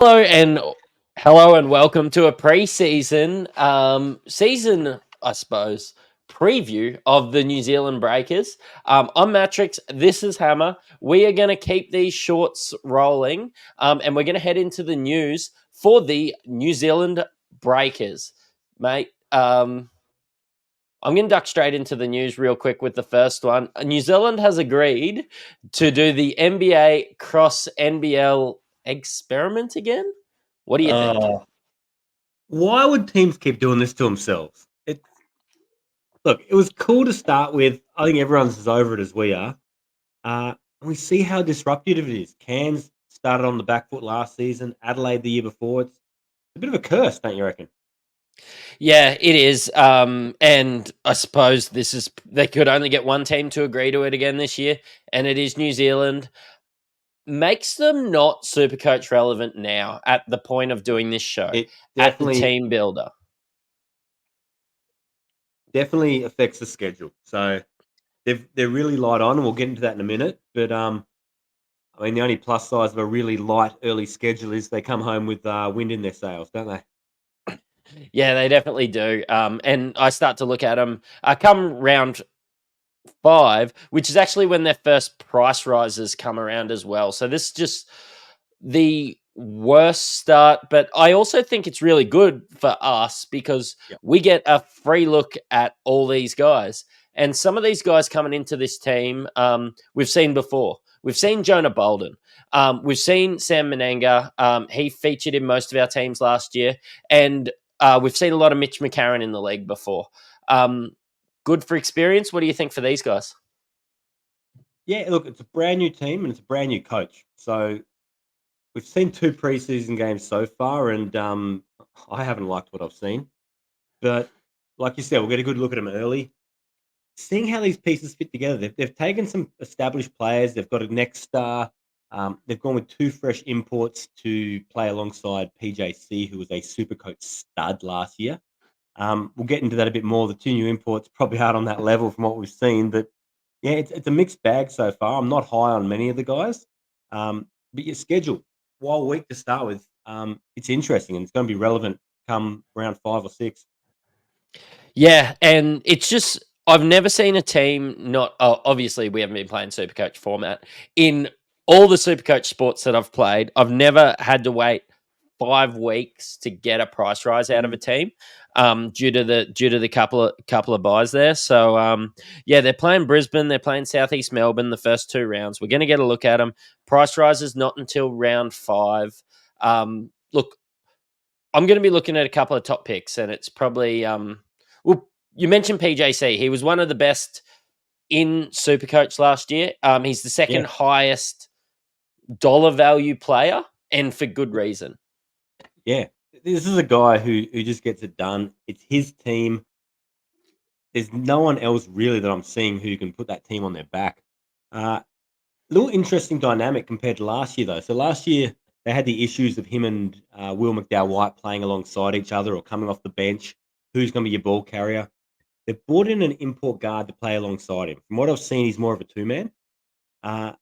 Hello and welcome to a pre-season season, I suppose, preview of the New Zealand Breakers. I'm Matrix. This is Hammer. We are going to keep these shorts rolling, and we're going to head into the news for the New Zealand Breakers, mate. I'm going to duck straight into the news real quick with the first one. New Zealand has agreed to do the NBA cross NBL experiment again. What do you think? Why would teams keep doing this to themselves? Look, it was cool to start with. I think everyone's as over it as we are. And we see how disruptive it is. Cairns started on the back foot last season, Adelaide the year before. It's a bit of a curse, don't you reckon? Yeah, it is. And I suppose they could only get one team to agree to it again this year, and it is New Zealand. Makes them not Supercoach relevant now at the point of doing this show, It at the definitely team builder. definitely affects the schedule. So they're really light on, and we'll get into that in a minute. But I mean, the only plus size of a really light early schedule is they come home with wind in their sails, don't they? Yeah, they definitely do. And I start to look at them come round 5, which is actually when their first price rises come around as well. So this is just the worst start, but I also think it's really good for us because Yeah. we get a free look at all these guys. And some of these guys coming into this team, we've seen before. We've seen Jonah Bolden. We've seen Sam Menenga. He featured in most of our teams last year. And we've seen a lot of Mitch McCarron in the league before. Good for experience. What do you think for these guys? Yeah, look, it's a brand new team and it's a brand new coach. So we've seen 2 preseason games so far, and I haven't liked what I've seen. But like you said, we'll get a good look at them early. Seeing how these pieces fit together, they've taken some established players. They've got a next star. They've gone with 2 fresh imports to play alongside PJC, who was a Supercoach stud last year. We'll get into that a bit more. The 2 new imports probably aren't on that level from what we've seen, but yeah, it's a mixed bag so far. I'm not high on many of the guys, but your schedule, while weak to start with, it's interesting and it's going to be relevant come round 5 or 6. Yeah, and it's just I've never seen a team not. Obviously, we haven't been playing Supercoach format in all the Supercoach sports that I've played. I've never had to wait 5 weeks to get a price rise out of a Mm. team, due to the couple of buys there. So yeah, they're playing Brisbane, they're playing Southeast Melbourne the first 2 rounds. We're going to get a look at them. Price rises not until round 5. Look, I'm going to be looking at a couple of top picks, and it's probably well, you mentioned PJC. He was one of the best in Supercoach last year. He's the second Yeah, highest dollar value player, and for good reason. yeah. This is a guy who just gets it done. It's his team. There's no one else really that I'm seeing who can put that team on their back. Uh, Little interesting dynamic compared to last year, though. So last year they had the issues of him and Will McDowell White playing alongside each other or coming off the bench. Who's going to be your ball carrier? They've brought in an import guard to play alongside him. From what I've seen, he's more of a 2-man. Uh,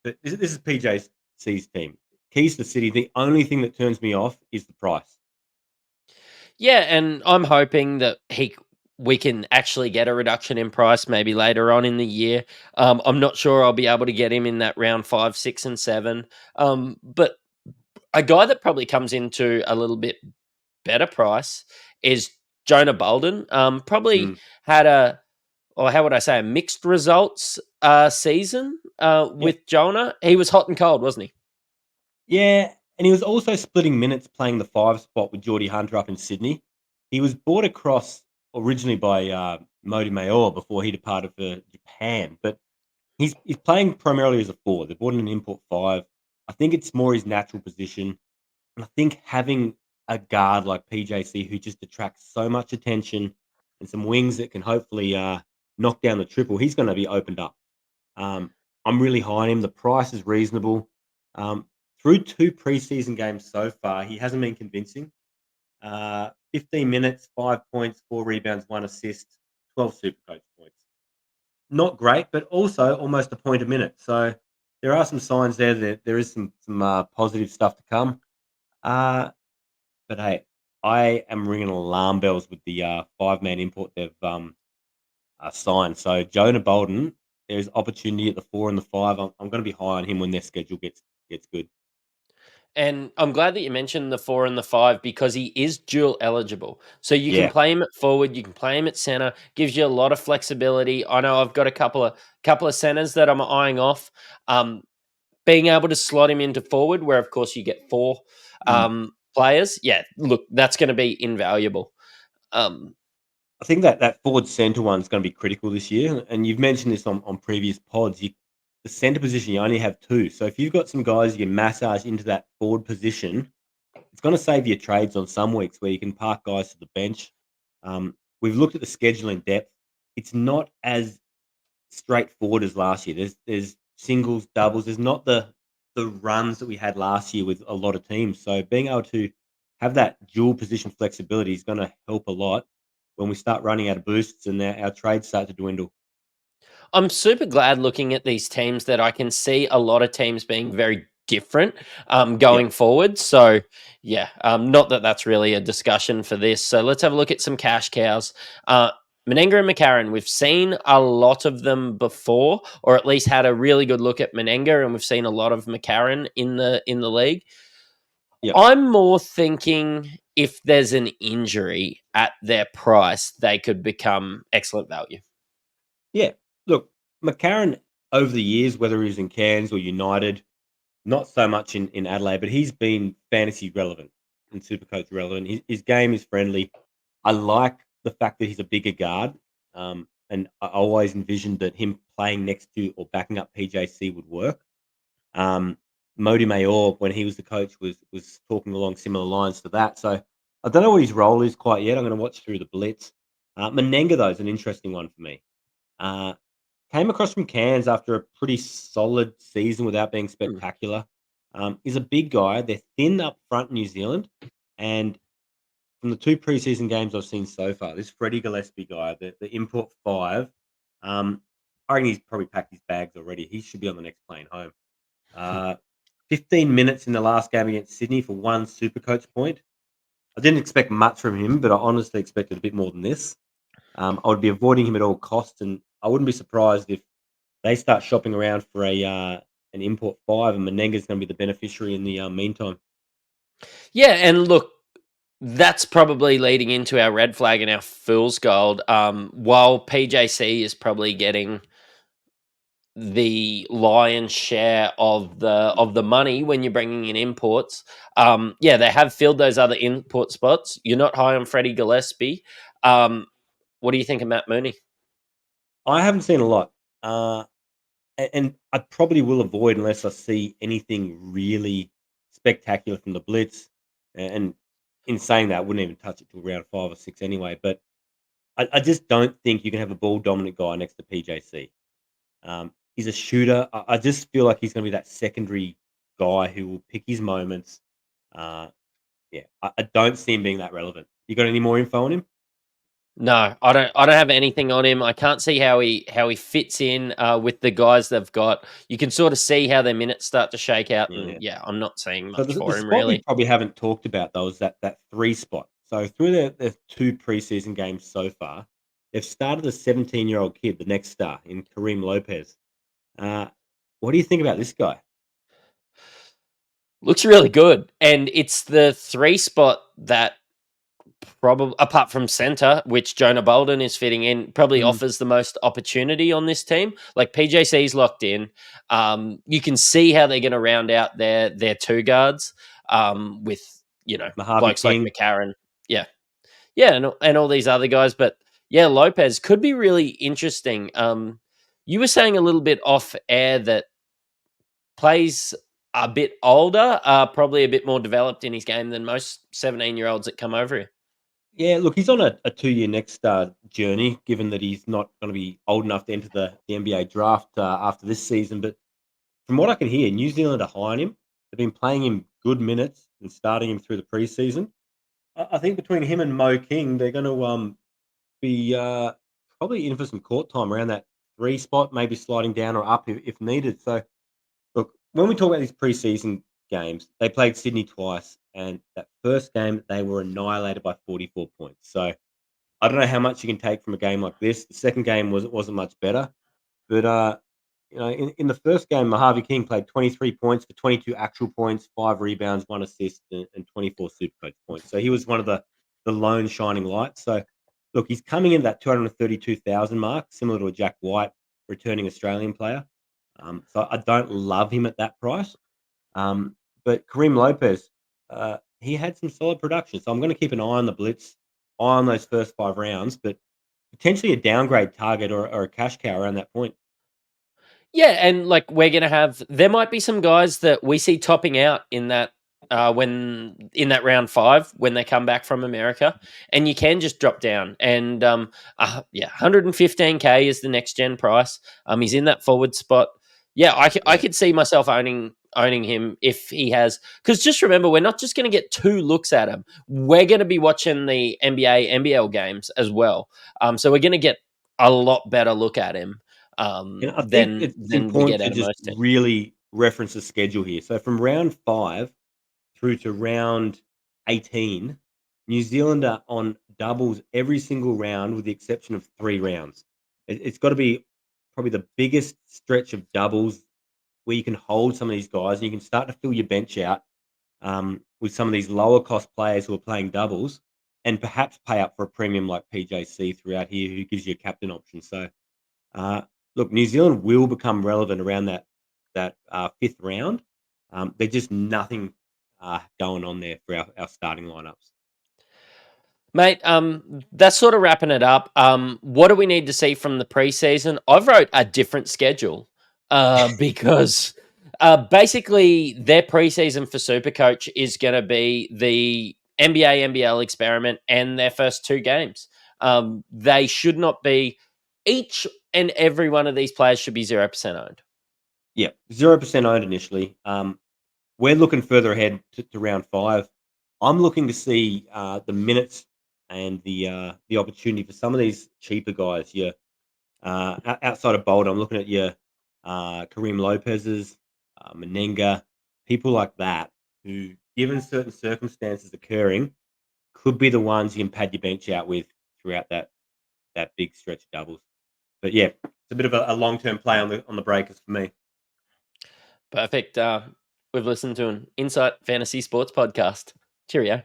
but this is PJC's team. Keys to the city. The only thing that turns me off is the price. Yeah, and I'm hoping that we can actually get a reduction in price maybe later on in the year. I'm not sure I'll be able to get him in that round 5, 6, and 7. But a guy that probably comes into a little bit better price is Jonah Bolden. Probably Mm. had or how would I say, a mixed results season Yeah. with Jonah. He was hot and cold, wasn't he? Yeah, and he was also splitting minutes playing the 5 spot with Geordie Hunter up in Sydney. He was brought across originally by Modi Maor before he departed for Japan, but he's playing primarily as a 4. They brought in an import 5. I think it's more his natural position, and I think having a guard like PJC who just attracts so much attention and some wings that can hopefully knock down the triple, he's going to be opened up. Um, I'm really high on him. The price is reasonable. Um, Through 2 preseason games so far, he hasn't been convincing. 15 minutes, 5 points, 4 rebounds, 1 assist, 12 Supercoach points. Not great, but also almost a point a minute. So there are some signs there that there is some positive stuff to come. Uh, but hey, I am ringing alarm bells with the 5-man import they've signed. So Jonah Bolden, there's opportunity at the 4 and the 5. I'm going to be high on him when their schedule gets good. And I'm glad that you mentioned the 4 and the 5 because he is dual eligible. So you can Yeah. play him at forward, you can play him at center, gives you a lot of flexibility. I know I've got a couple of centers that I'm eyeing off. Being able to slot him into forward, where of course you get four Mm. players, yeah, look, that's going to be invaluable. Um, I think that forward centre one's going to be critical this year. And you've mentioned this on previous pods. The centre position, you only have two. So if you've got some guys you can massage into that forward position, it's going to save your trades on some weeks where you can park guys to the bench. We've looked at the scheduling depth. It's not as straightforward as last year. There's singles, doubles. There's not the runs that we had last year with a lot of teams. So being able to have that dual position flexibility is going to help a lot when we start running out of boosts and our trades start to dwindle. I'm super glad looking at these teams that I can see a lot of teams being very different Yeah. going forward. So, yeah, not that that's really a discussion for this. So, let's have a look at some cash cows. Menenga and McCarron, we've seen a lot of them before, or at least had a really good look at Menenga, and we've seen a lot of McCarron in the league. Yep. I'm more thinking if there's an injury at their price, they could become excellent value. Yeah. Look, McCarron over the years, whether he was in Cairns or United, not so much in Adelaide, but he's been fantasy relevant and Supercoach relevant. His game is friendly. I like the fact that he's a bigger guard, and I always envisioned that him playing next to or backing up PJC would work. Um, Modi Mayor, when he was the coach, was talking along similar lines to that. So I don't know what his role is quite yet. I'm going to watch through the blitz. Menenga though is an interesting one for me. Uh, Came across from Cairns after a pretty solid season without being Hmm. spectacular. He's a big guy. They're thin up front in New Zealand, and from the two preseason games I've seen so far, this Freddie Gillespie guy, the import 5, I reckon he's probably packed his bags already. He should be on the next plane home. Uh, 15 minutes in the last game against Sydney for one Supercoach point. I didn't expect much from him, but I honestly expected a bit more than this. I would be avoiding him at all costs, and I wouldn't be surprised if they start shopping around for an import 5, and Menenga's going to be the beneficiary in the meantime. Yeah, and look, that's probably leading into our red flag and our fool's gold. While PJC is probably getting the lion's share of the money when you're bringing in imports, yeah, they have filled those other import spots. You're not high on Freddie Gillespie. Um, what do you think of Matt Mooney? I haven't seen a lot, and I probably will avoid unless I see anything really spectacular from the blitz. And in saying that, I wouldn't even touch it till round 5 or 6 anyway. But I just don't think you can have a ball dominant guy next to PJC. He's a shooter. I just feel like he's going to be that secondary guy who will pick his moments. Uh, yeah, I don't see him being that relevant. You got any more info on him? No, I don't. I don't have anything on him. I can't see how he fits in with the guys they've got. You can sort of see how their minutes start to shake out, and Yeah. yeah, I'm not seeing So much the for him spot we really. probably haven't talked about though is that 3 spot. So through their 2 preseason games so far, they've started a 17-year-old kid, the next star, in Kareem Lopez. Uh, what do you think about this guy? Looks really good, and it's the three spot that probably apart from center, which Jonah Bolden is fitting in, probably Mm. offers the most opportunity on this team. Like PJC's locked in. You can see how they're going to round out their two guards with Mojave blokes like King. McCarron. Yeah, yeah, and all these other guys. But yeah, Lopez could be really interesting. You were saying a little bit off air that plays a bit older, probably a bit more developed in his game than most 17-year-olds that come over here. Yeah, look, he's on a 2-year next star journey, given that he's not going to be old enough to enter the NBA draft after this season. But from what I can hear, New Zealand are high on him. They've been playing him good minutes and starting him through the preseason. I think between him and Mo King, they're going to be probably in for some court time around that 3 spot, maybe sliding down or up if needed. So, look, when we talk about these preseason games. They played Sydney twice, and that first game they were annihilated by 44 points. So I don't know how much you can take from a game like this. The second game wasn't much better, but in the first game, Mojave King played 23 points for 22 actual points, 5 rebounds, 1 assist, and 24 Supercoach points. So he was one of the lone shining lights. So look, he's coming in that 232,000 mark, similar to a Jack White returning Australian player. So I don't love him at that price. Um, but Kareem Lopez, he had some solid production. So I'm going to keep an eye on the blitz, eye on those first 5 rounds, but potentially a downgrade target or a cash cow around that point. Yeah, and like we're gonna have, there might be some guys that we see topping out in that when in that round 5 when they come back from America, and you can just drop down and yeah, 115k is the next gen price. He's in that forward spot. Yeah, I Yeah. could see myself owning him if he has, because just remember, we're not just going to get 2 looks at him. We're going to be watching the NBA NBL games as well. So we're going to get a lot better look at him I think it's than we important get to out of just most teams. really reference the schedule here. So from round 5 through to round 18, New Zealand are on doubles every single round with the exception of 3 rounds. It's got to be probably the biggest stretch of doubles where you can hold some of these guys and you can start to fill your bench out with some of these lower cost players who are playing doubles and perhaps pay up for a premium like PJC throughout here who gives you a captain option. So uh, look, New Zealand will become relevant around that fifth round. There's just nothing going on there for our starting lineups. Mate, that's sort of wrapping it up. What do we need to see from the preseason? I've wrote a different schedule because basically their preseason for Supercoach is going to be the NBA NBL experiment and their first 2 games. They should not be, each and every one of these players should be 0% owned. Yeah, 0% owned initially. We're looking further ahead to round 5. I'm looking to see the minutes and the opportunity for some of these cheaper guys. Yeah, outside of Bold, I'm looking at your Kareem Lopez's, Menenga, people like that who, given certain circumstances occurring, could be the ones you can pad your bench out with throughout that big stretch of doubles. But yeah, it's a bit of a long term play on the breakers for me. Perfect. We've listened to an Insight Fantasy Sports podcast. Cheerio.